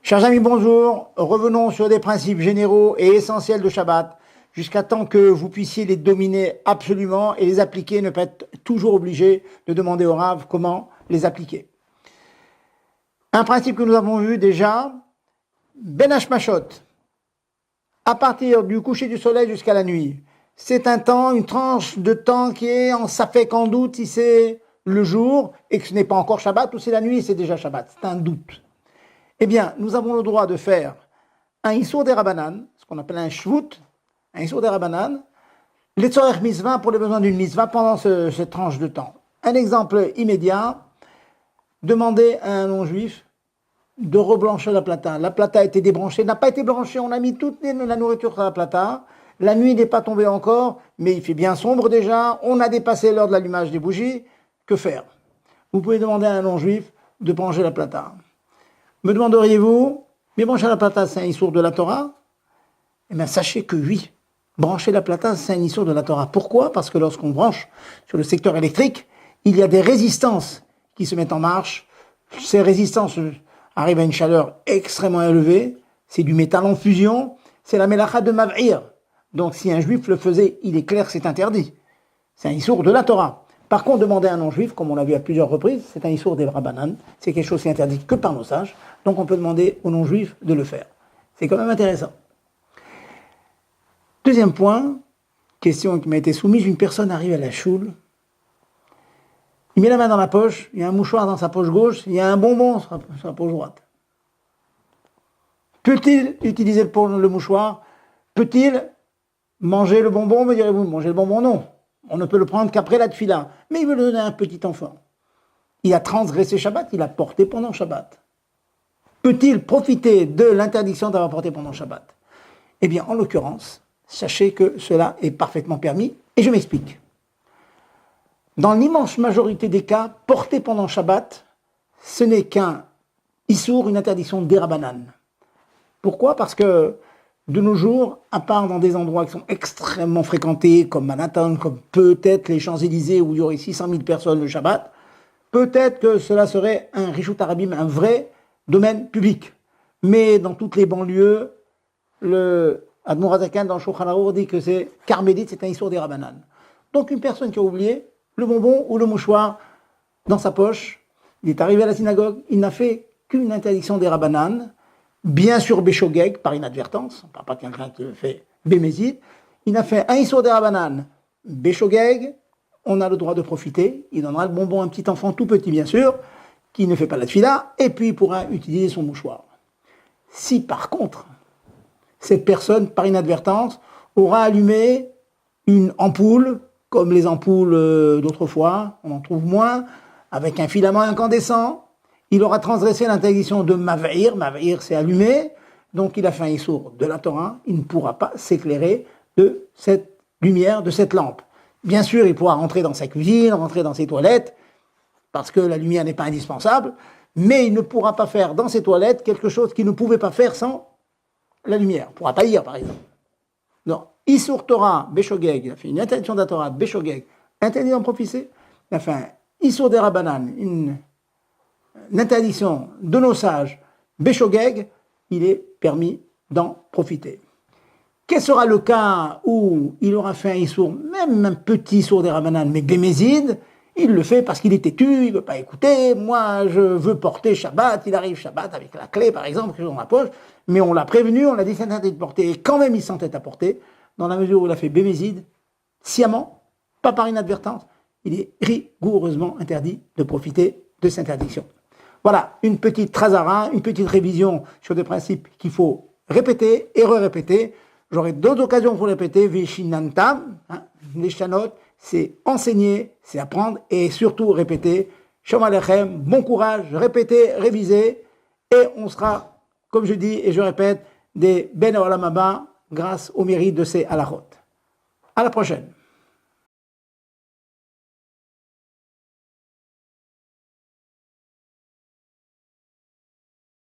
Chers amis, bonjour. Revenons sur des principes généraux et essentiels de Shabbat, jusqu'à temps que vous puissiez les dominer absolument et les appliquer, ne pas être toujours obligé de demander au Rav comment les appliquer. Un principe que nous avons vu déjà, Ben Hashmashot, à partir du coucher du soleil jusqu'à la nuit. C'est un temps, une tranche de temps qui est en safek, en doute si c'est le jour et que ce n'est pas encore Shabbat ou c'est la nuit et c'est déjà Shabbat. C'est un doute. Eh bien, nous avons le droit de faire un Issour des Rabbanan, ce qu'on appelle un Shvut, un Issour des Rabbanan, les Tzorech Mitzvah pour les besoins d'une Mitzvah pendant cette tranche de temps. Un exemple immédiat, demander à un non-juif de reblanchir la plata. La plata a été débranchée, n'a pas été blanchie, on a mis toute la nourriture sur la plata. La nuit n'est pas tombée encore, mais il fait bien sombre déjà, on a dépassé l'heure de l'allumage des bougies. Que faire? Vous pouvez demander à un non-juif de brancher la plata. Me demanderiez-vous, mais brancher la plata, c'est un issour de la Torah? Eh bien, sachez que oui, brancher la plata, c'est un issour de la Torah. Pourquoi? Parce que lorsqu'on branche sur le secteur électrique, il y a des résistances qui se mettent en marche. Ces résistances arrivent à une chaleur extrêmement élevée. C'est du métal en fusion. C'est la mélacha de Mav'ir. Donc, si un juif le faisait, il est clair que c'est interdit. C'est un issour de la Torah. Par contre, demander à un non-juif, comme on l'a vu à plusieurs reprises, c'est un issour des Rabbanan. C'est quelque chose qui est interdit que par nos sages. Donc, on peut demander aux non-juifs de le faire. C'est quand même intéressant. Deuxième point, question qui m'a été soumise, une personne arrive à la choule, il met la main dans la poche, il y a un mouchoir dans sa poche gauche, il y a un bonbon sur la poche droite. Peut-il utiliser le mouchoir? Peut-il manger le bonbon? Me direz-vous, manger le bonbon? Non. On ne peut le prendre qu'après la tfila. Mais il veut le donner à un petit enfant. Il a transgressé Shabbat, il a porté pendant Shabbat. Peut-il profiter de l'interdiction d'avoir porté pendant Shabbat? Eh bien, en l'occurrence, sachez que cela est parfaitement permis, et je m'explique. Dans l'immense majorité des cas, porter pendant Shabbat, ce n'est qu'un issour, une interdiction d'Erabanan. Pourquoi? Parce que de nos jours, à part dans des endroits qui sont extrêmement fréquentés, comme Manhattan, comme peut-être les Champs-Élysées, où il y aurait 600 000 personnes le Shabbat, peut-être que cela serait un Rishut Arabim, un vrai domaine public. Mais dans toutes les banlieues, le Admor Hazakan dans Shulchan Arour dit que c'est Carmélite, c'est un issour des Rabbanan. Donc une personne qui a oublié le bonbon ou le mouchoir dans sa poche, il est arrivé à la synagogue, il n'a fait qu'une interdiction des Rabbanan, bien sûr Béchogeg, par inadvertance, on ne parle pas de quelqu'un qui le fait Bémézid, il a fait un issour des Rabbanan, Béchogeg, on a le droit de profiter, il donnera le bonbon à un petit enfant tout petit bien sûr, qui ne fait pas la tfila, et puis il pourra utiliser son mouchoir. Si par contre, cette personne, par inadvertance, aura allumé une ampoule, comme les ampoules d'autrefois, on en trouve moins, avec un filament incandescent, il aura transgressé l'interdiction de Mav'ir, Mav'ir c'est allumé, donc il a fait un issour de la Torah, il ne pourra pas s'éclairer de cette lumière, de cette lampe. Bien sûr, il pourra rentrer dans sa cuisine, rentrer dans ses toilettes, parce que la lumière n'est pas indispensable, mais il ne pourra pas faire dans ses toilettes quelque chose qu'il ne pouvait pas faire sans la lumière. Il ne pourra pas lire, par exemple. Non. Issour Torah, Béchogeg, il a fait une interdiction de la Torah, Béchogeg, interdit d'en profiter. Il a fait un Issour des Rabbanan, une interdiction de nos sages, Béchogeg, il est permis d'en profiter. Quel sera le cas où il aura fait un Issour, même un petit Issour des Rabbanan, mais Bémézid, il le fait parce qu'il est têtu, il ne veut pas écouter. Moi, je veux porter Shabbat. Il arrive Shabbat avec la clé, par exemple, qui est dans la poche. Mais on l'a prévenu, on l'a dit c'est interdit de porter. Et quand même, il s'entête à porter. Dans la mesure où il a fait Bémézid, sciemment, pas par inadvertance, il est rigoureusement interdit de profiter de cette interdiction. Voilà, une petite trazara, une petite révision sur des principes qu'il faut répéter et re-répéter. J'aurai d'autres occasions pour répéter. Vishinantam, les chanot, c'est enseigner, c'est apprendre et surtout répéter. Shalom Aleichem, bon courage, répétez, révisez et on sera, comme je dis et je répète, des Ben Olam Haba grâce au mérite de ces halachot. À la prochaine.